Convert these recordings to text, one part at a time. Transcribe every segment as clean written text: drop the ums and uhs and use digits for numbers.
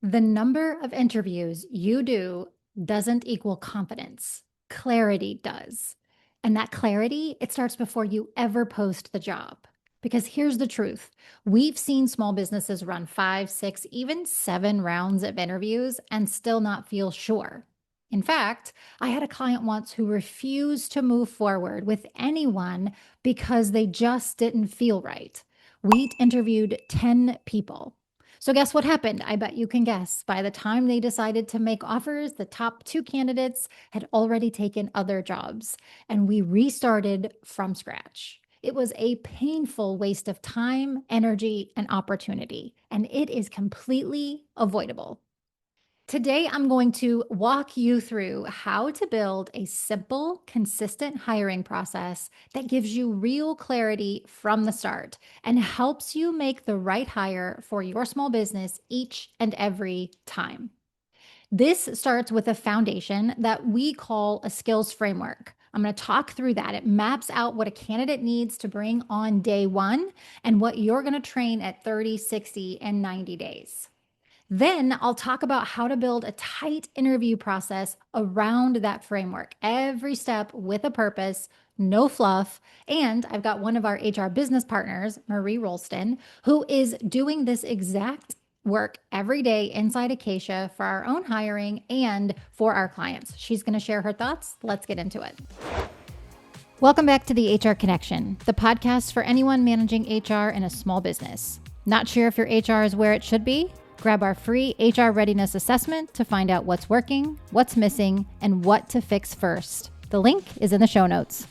The number of interviews you do doesn't equal confidence. Clarity does. And that clarity, it starts before you ever post the job. Because here's the truth. We've seen small businesses run 5, 6, even 7 rounds of interviews and still not feel sure. In fact, I had a client once who refused to move forward with anyone because they just didn't feel right. We interviewed 10 people. So, guess what happened? I bet you can guess. By the time they decided to make offers, the top 2 candidates had already taken other jobs, and we restarted from scratch. It was a painful waste of time, energy, and opportunity, and it is completely avoidable. Today, I'm going to walk you through how to build a simple, consistent hiring process that gives you real clarity from the start and helps you make the right hire for your small business each and every time. This starts with a foundation that we call a skills framework. I'm going to talk through that. It maps out what a candidate needs to bring on day one and what you're going to train at 30, 60, and 90 days. Then I'll talk about how to build a tight interview process around that framework, every step with a purpose, no fluff. And I've got one of our HR business partners, Marie Rolston, who is doing this exact work every day inside Acacia for our own hiring and for our clients. She's going to share her thoughts. Let's get into it. Welcome back to the HR Connection, the podcast for anyone managing HR in a small business. Not sure if your HR is where it should be? Grab our free HR readiness assessment to find out what's working, what's missing, and what to fix first. The link is in the show notes.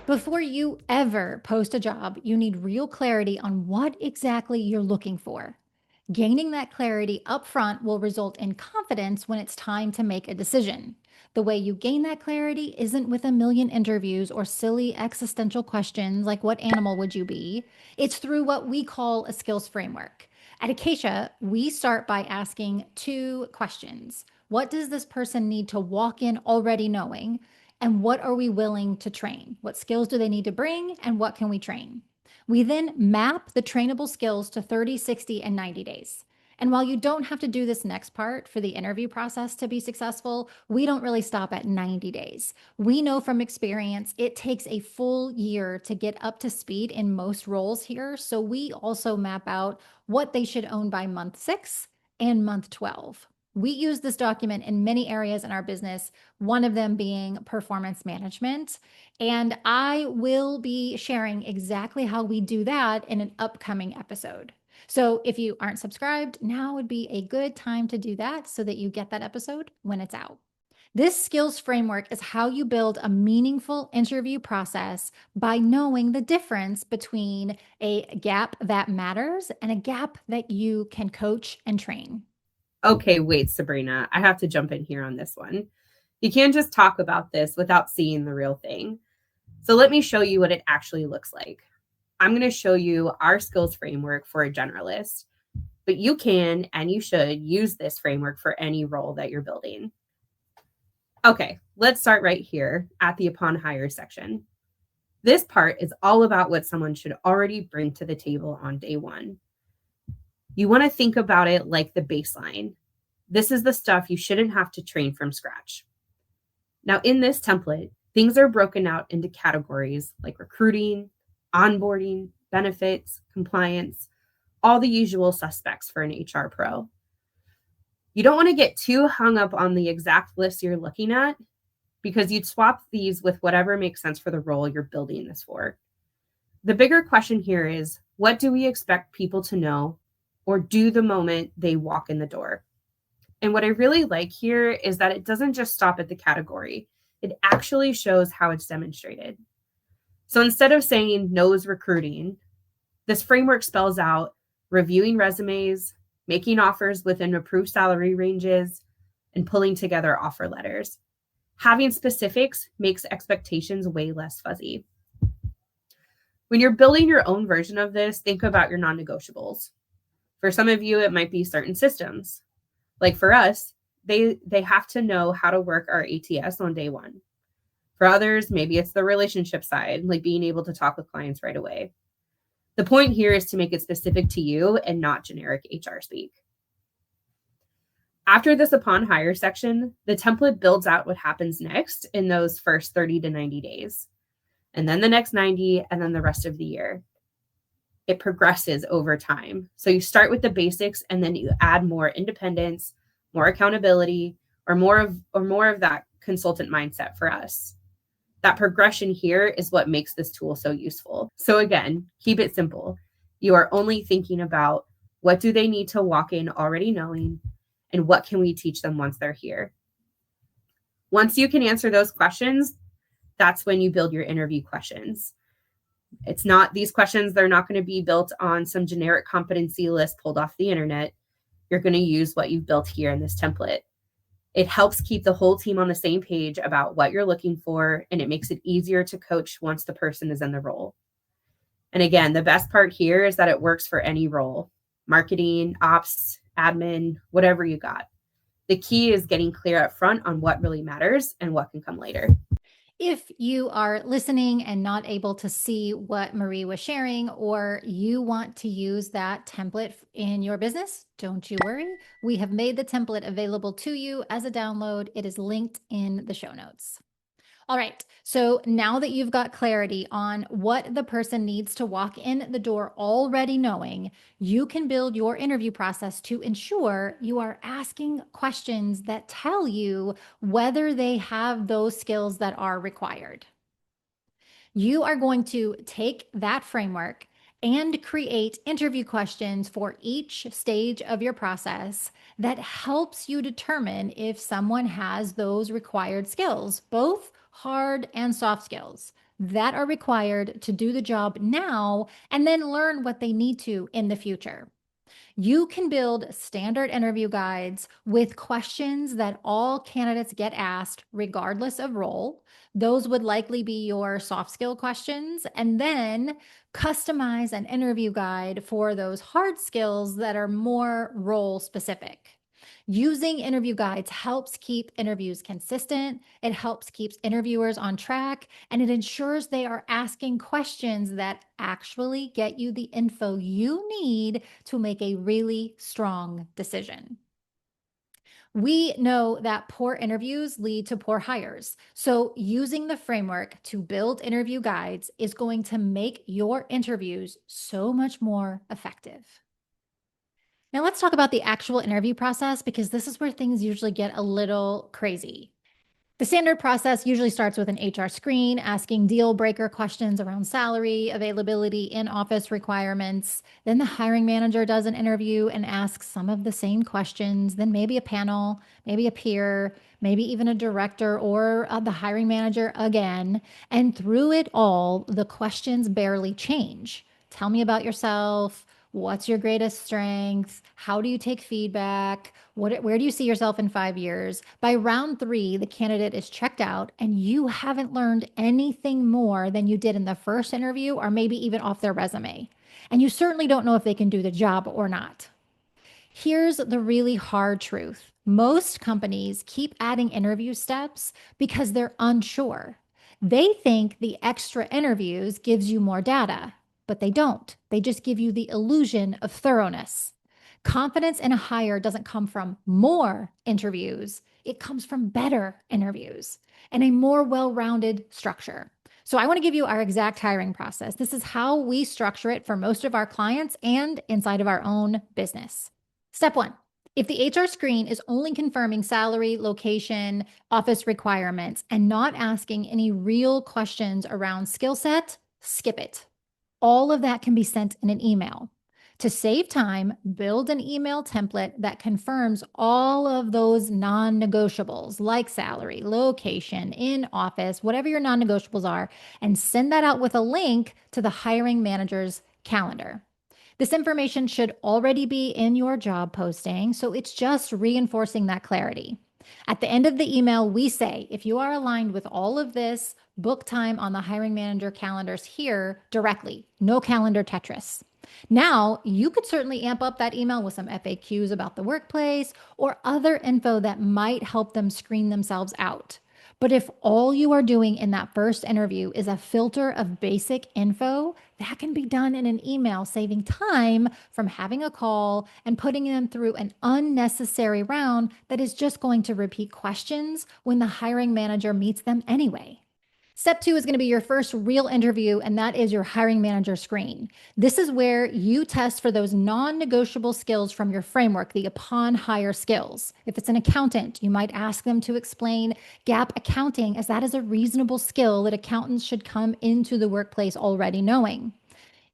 Before you ever post a job, you need real clarity on what exactly you're looking for. Gaining that clarity upfront will result in confidence when it's time to make a decision. The way you gain that clarity isn't with a million interviews or silly existential questions like what animal would you be? It's through what we call a skills framework. At Acacia, we start by asking 2 questions. What does this person need to walk in already knowing? And what are we willing to train? What skills do they need to bring? And what can we train? We then map the trainable skills to 30, 60, and 90 days. And while you don't have to do this next part for the interview process to be successful, we don't really stop at 90 days. We know from experience it takes a full year to get up to speed in most roles here. So we also map out what they should own by month 6 and month 12. We use this document in many areas in our business, one of them being performance management. And I will be sharing exactly how we do that in an upcoming episode. So if you aren't subscribed, now would be a good time to do that so that you get that episode when it's out. This skills framework is how you build a meaningful interview process by knowing the difference between a gap that matters and a gap that you can coach and train. Okay, wait, Sabrina, I have to jump in here on this one. You can't just talk about this without seeing the real thing. So let me show you what it actually looks like. I'm going to show you our skills framework for a generalist, but you can and you should use this framework for any role that you're building. Okay, let's start right here at the upon hire section. This part is all about what someone should already bring to the table on day one. You want to think about it like the baseline. This is the stuff you shouldn't have to train from scratch. Now, in this template, things are broken out into categories like recruiting, onboarding, benefits, compliance, all the usual suspects for an HR pro. You don't want to get too hung up on the exact list you're looking at because you'd swap these with whatever makes sense for the role you're building this for. The bigger question here is, what do we expect people to know or do the moment they walk in the door? And what I really like here is that it doesn't just stop at the category. It actually shows how it's demonstrated. So instead of saying knows recruiting, this framework spells out reviewing resumes, making offers within approved salary ranges, and pulling together offer letters. Having specifics makes expectations way less fuzzy. When you're building your own version of this, think about your non-negotiables. For some of you, it might be certain systems. Like for us, they have to know how to work our ATS on day one. For others, maybe it's the relationship side, like being able to talk with clients right away. The point here is to make it specific to you and not generic HR speak. After this upon hire section, the template builds out what happens next in those first 30 to 90 days, and then the next 90, and then the rest of the year. It progresses over time. So you start with the basics and then you add more independence, more accountability, or more of that consultant mindset for us. That progression here is what makes this tool so useful. So again, keep it simple. You are only thinking about what do they need to walk in already knowing, and what can we teach them once they're here. Once you can answer those questions, that's when you build your interview questions. It's not these questions, they're not going to be built on some generic competency list pulled off the internet. You're going to use what you've built here in this template. It helps keep the whole team on the same page about what you're looking for, and it makes it easier to coach once the person is in the role. And again, the best part here is that it works for any role: marketing, ops, admin, whatever you got. The key is getting clear up front on what really matters and what can come later. If you are listening and not able to see what Marie was sharing, or you want to use that template in your business, don't you worry. We have made the template available to you as a download. It is linked in the show notes. All right. So now that you've got clarity on what the person needs to walk in the door already knowing, you can build your interview process to ensure you are asking questions that tell you whether they have those skills that are required. You are going to take that framework and create interview questions for each stage of your process that helps you determine if someone has those required skills, both hard and soft skills that are required to do the job now and then learn what they need to in the future. You can build standard interview guides with questions that all candidates get asked, regardless of role. Those would likely be your soft skill questions, and then customize an interview guide for those hard skills that are more role specific. Using interview guides helps keep interviews consistent. It helps keep interviewers on track, and it ensures they are asking questions that actually get you the info you need to make a really strong decision. We know that poor interviews lead to poor hires. So, using the framework to build interview guides is going to make your interviews so much more effective. Now, let's talk about the actual interview process, because this is where things usually get a little crazy. The standard process usually starts with an HR screen, asking deal breaker questions around salary, availability, in-office requirements. Then the hiring manager does an interview and asks some of the same questions. Then maybe a panel, maybe a peer, maybe even a director or the hiring manager again. And through it all, the questions barely change. Tell me about yourself. What's your greatest strength? How do you take feedback? Where do you see yourself in 5 years? By round 3, the candidate is checked out and you haven't learned anything more than you did in the first interview, or maybe even off their resume. And you certainly don't know if they can do the job or not. Here's the really hard truth. Most companies keep adding interview steps because they're unsure. They think the extra interviews gives you more data, but they don't. They just give you the illusion of thoroughness. Confidence in a hire doesn't come from more interviews. It comes from better interviews and a more well-rounded structure. So I want to give you our exact hiring process. This is how we structure it for most of our clients and inside of our own business. Step 1. If the HR screen is only confirming salary, location, office requirements, and not asking any real questions around skill set, skip it. All of that can be sent in an email. To save time, build an email template that confirms all of those non-negotiables like salary, location, in office, whatever your non-negotiables are, and send that out with a link to the hiring manager's calendar. This information should already be in your job posting, so it's just reinforcing that clarity. At the end of the email, we say, if you are aligned with all of this, book time on the hiring manager calendars here directly. No calendar Tetris. Now, you could certainly amp up that email with some FAQs about the workplace or other info that might help them screen themselves out. But if all you are doing in that first interview is a filter of basic info, that can be done in an email, saving time from having a call and putting them through an unnecessary round that is just going to repeat questions when the hiring manager meets them anyway. Step two is going to be your first real interview, and that is your hiring manager screen. This is where you test for those non negotiable skills from your framework, the upon hire skills. If it's an accountant, you might ask them to explain gap accounting, as that is a reasonable skill that accountants should come into the workplace already knowing.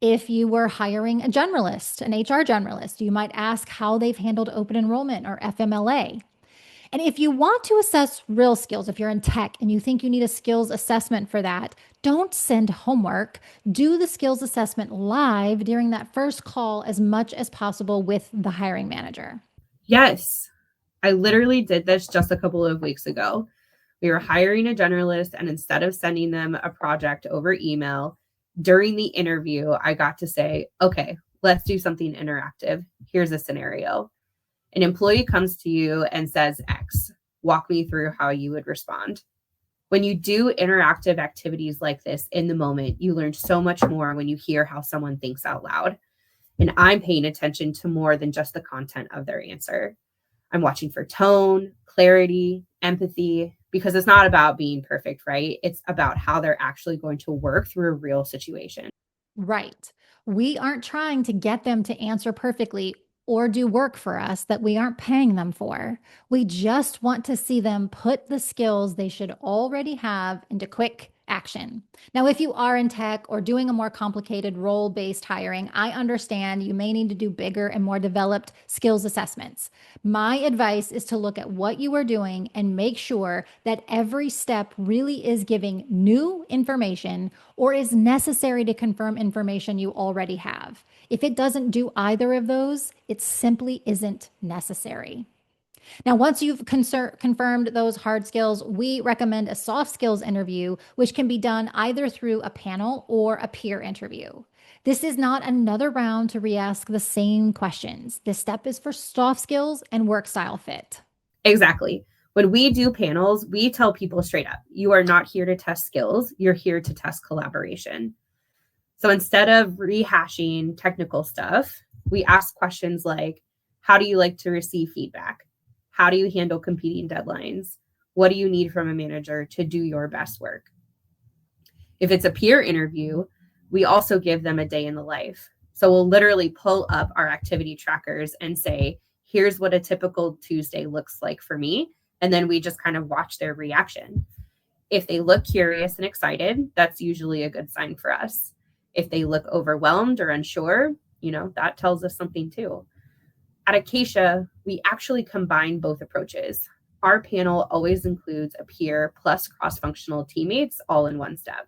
If you were hiring a generalist, an HR generalist, you might ask how they've handled open enrollment or FMLA. And if you want to assess real skills, if you're in tech and you think you need a skills assessment for that, don't send homework. Do the skills assessment live during that first call as much as possible with the hiring manager. Yes, I literally did this just a couple of weeks ago. We were hiring a generalist, and instead of sending them a project over email, during the interview, I got to say, okay, let's do something interactive. Here's a scenario. An employee comes to you and says X. Walk me through how you would respond. When you do interactive activities like this in the moment, you learn so much more when you hear how someone thinks out loud. And I'm paying attention to more than just the content of their answer. I'm watching for tone, clarity, empathy, because it's not about being perfect, right? It's about how they're actually going to work through a real situation. Right. We aren't trying to get them to answer perfectly or do work for us that we aren't paying them for. We just want to see them put the skills they should already have into quick action. Now, if you are in tech or doing a more complicated role based hiring, I understand you may need to do bigger and more developed skills assessments. My advice is to look at what you are doing and make sure that every step really is giving new information or is necessary to confirm information you already have. If it doesn't do either of those, it simply isn't necessary. Now, once you've confirmed those hard skills, we recommend a soft skills interview, which can be done either through a panel or a peer interview. This is not another round to re ask the same questions. This step is for soft skills and work style fit. Exactly. When we do panels, we tell people straight up, you are not here to test skills, you're here to test collaboration. So instead of rehashing technical stuff, we ask questions like, how do you like to receive feedback? How do you handle competing deadlines? What do you need from a manager to do your best work? If it's a peer interview, we also give them a day in the life. So we'll literally pull up our activity trackers and say, here's what a typical Tuesday looks like for me. And then we just kind of watch their reaction. If they look curious and excited, that's usually a good sign for us. If they look overwhelmed or unsure, that tells us something too. At Acacia, we actually combine both approaches. Our panel always includes a peer plus cross-functional teammates all in one step.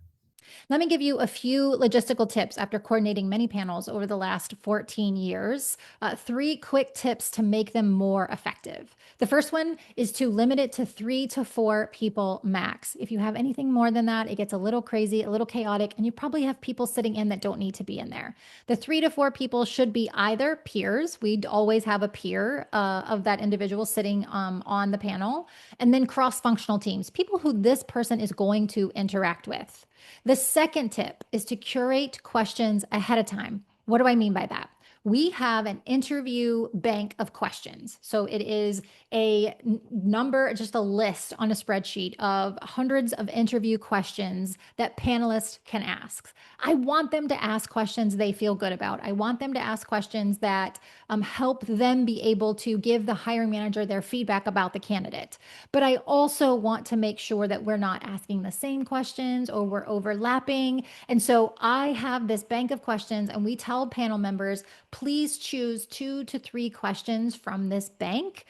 Let me give you a few logistical tips after coordinating many panels over the last 14 years. Three quick tips to make them more effective. The first one is to limit it to 3 to 4 people max. If you have anything more than that, it gets a little crazy, a little chaotic, and you probably have people sitting in that don't need to be in there. The 3 to 4 people should be either peers. We'd always have a peer of that individual sitting on the panel, and then cross functional teams, people who this person is going to interact with. The second tip is to curate questions ahead of time. What do I mean by that? We have an interview bank of questions. So it is a number, just a list on a spreadsheet of hundreds of interview questions that panelists can ask. I want them to ask questions they feel good about. I want them to ask questions that help them be able to give the hiring manager their feedback about the candidate. But I also want to make sure that we're not asking the same questions or we're overlapping. And so I have this bank of questions, and we tell panel members, please choose 2 to 3 questions from this bank.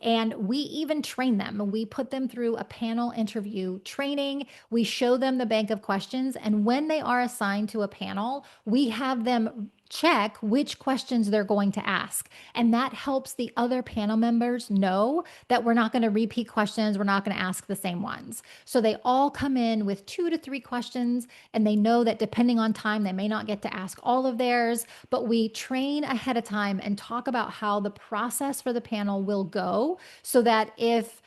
And we even train them. We put them through a panel interview training. We show them the bank of questions. And when they are assigned to a panel, we have them check which questions they're going to ask. And that helps the other panel members know that we're not going to repeat questions. We're not going to ask the same ones. So they all come in with 2 to 3 questions, and they know that depending on time, they may not get to ask all of theirs, but we train ahead of time and talk about how the process for the panel will go so that if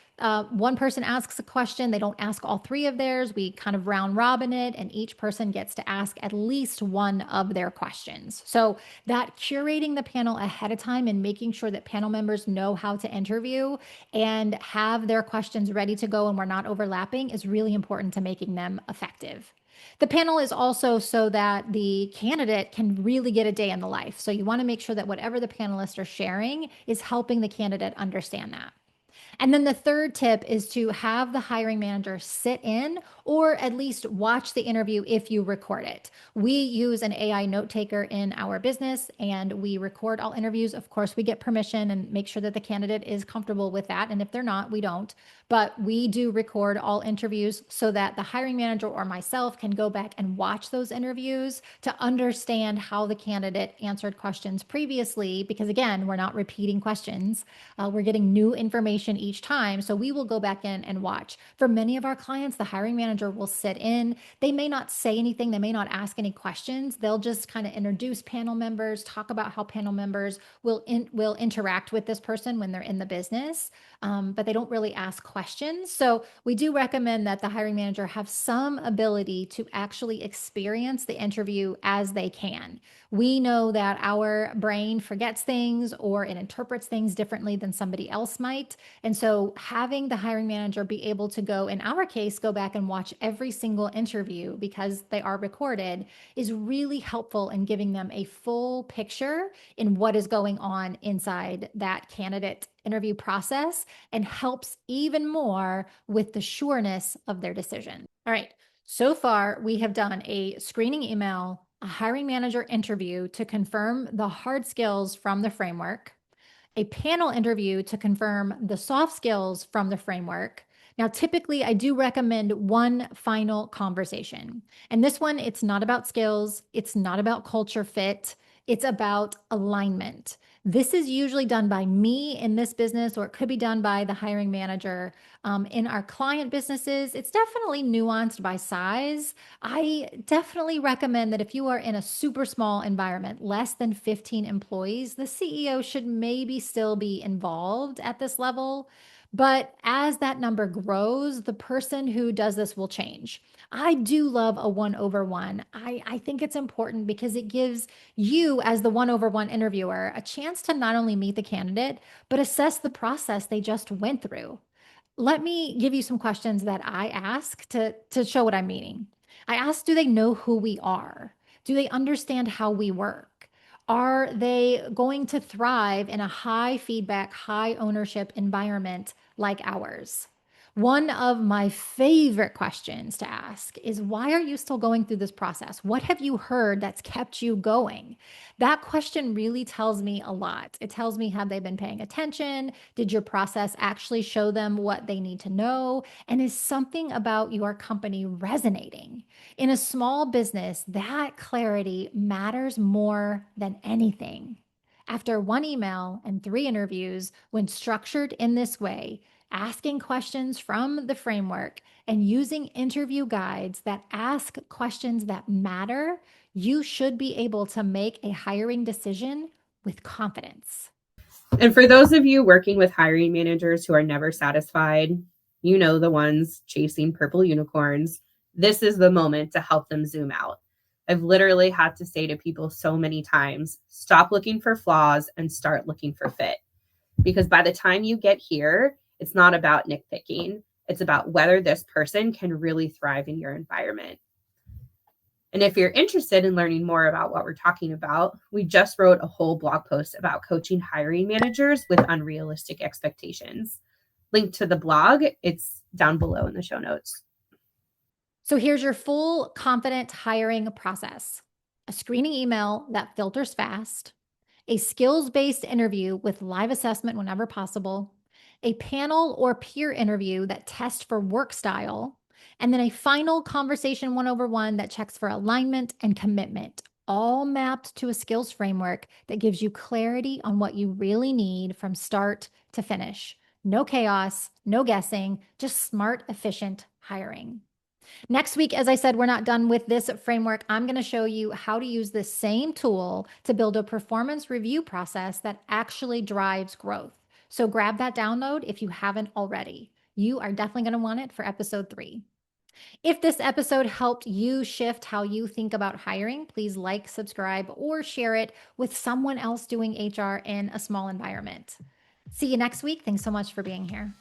one person asks a question, they don't ask all three of theirs. We kind of round robin it, and each person gets to ask at least one of their questions. So that curating the panel ahead of time and making sure that panel members know how to interview and have their questions ready to go and we're not overlapping is really important to making them effective. The panel is also so that the candidate can really get a day in the life. So you want to make sure that whatever the panelists are sharing is helping the candidate understand that. And then the third tip is to have the hiring manager sit in or at least watch the interview if you record it. We use an AI note taker in our business and we record all interviews. Of course, we get permission and make sure that the candidate is comfortable with that. And if they're not, we don't. But we do record all interviews so that the hiring manager or myself can go back and watch those interviews to understand how the candidate answered questions previously. Because again, we're not repeating questions. We're getting new information each time. So we will go back in and watch. For many of our clients, the hiring manager will sit in. They may not say anything. They may not ask any questions. They'll just kind of introduce panel members, talk about how panel members will interact with this person when they're in the business, but they don't really ask questions. So we do recommend that the hiring manager have some ability to actually experience the interview as they can. We know that our brain forgets things or it interprets things differently than somebody else might. And so having the hiring manager be able to go, in our case, go back and watch every single interview because they are recorded is really helpful in giving them a full picture in what is going on inside that candidate interview process and helps even more with the sureness of their decision. All right. So far, we have done a screening email, a hiring manager interview to confirm the hard skills from the framework, a panel interview to confirm the soft skills from the framework. Now, typically, I do recommend one final conversation. And this one, it's not about skills, it's not about culture fit, it's about alignment. This is usually done by me in this business, or it could be done by the hiring manager. In our client businesses, it's definitely nuanced by size. I definitely recommend that if you are in a super small environment, less than 15 employees, the CEO should maybe still be involved at this level. But as that number grows, the person who does this will change. I do love a 1-over-1. I think it's important because it gives you, as the 1-over-1 interviewer, a chance to not only meet the candidate, but assess the process they just went through. Let me give you some questions that I ask to show what I'm meaning. I ask, do they know who we are? Do they understand how we work? Are they going to thrive in a high feedback, high ownership environment like ours? One of my favorite questions to ask is, why are you still going through this process? What have you heard that's kept you going? That question really tells me a lot. It tells me, have they been paying attention? Did your process actually show them what they need to know? And is something about your company resonating? In a small business, that clarity matters more than anything. After one email and 3 interviews, when structured in this way, asking questions from the framework and using interview guides that ask questions that matter, you should be able to make a hiring decision with confidence. And for those of you working with hiring managers who are never satisfied, you know, the ones chasing purple unicorns, this is the moment to help them zoom out. I've literally had to say to people so many times, stop looking for flaws and start looking for fit. Because by the time you get here, it's not about nitpicking. It's about whether this person can really thrive in your environment. And if you're interested in learning more about what we're talking about, we just wrote a whole blog post about coaching hiring managers with unrealistic expectations. Link to the blog, it's down below in the show notes. So here's your full confident hiring process: a screening email that filters fast, a skills-based interview with live assessment whenever possible, a panel or peer interview that tests for work style, and then a final conversation 1-over-1 that checks for alignment and commitment, all mapped to a skills framework that gives you clarity on what you really need from start to finish. No chaos, no guessing, just smart, efficient hiring. Next week, as I said, we're not done with this framework. I'm going to show you how to use this same tool to build a performance review process that actually drives growth. So grab that download if you haven't already. You are definitely going to want it for episode 3. If this episode helped you shift how you think about hiring, please like, subscribe, or share it with someone else doing HR in a small environment. See you next week. Thanks so much for being here.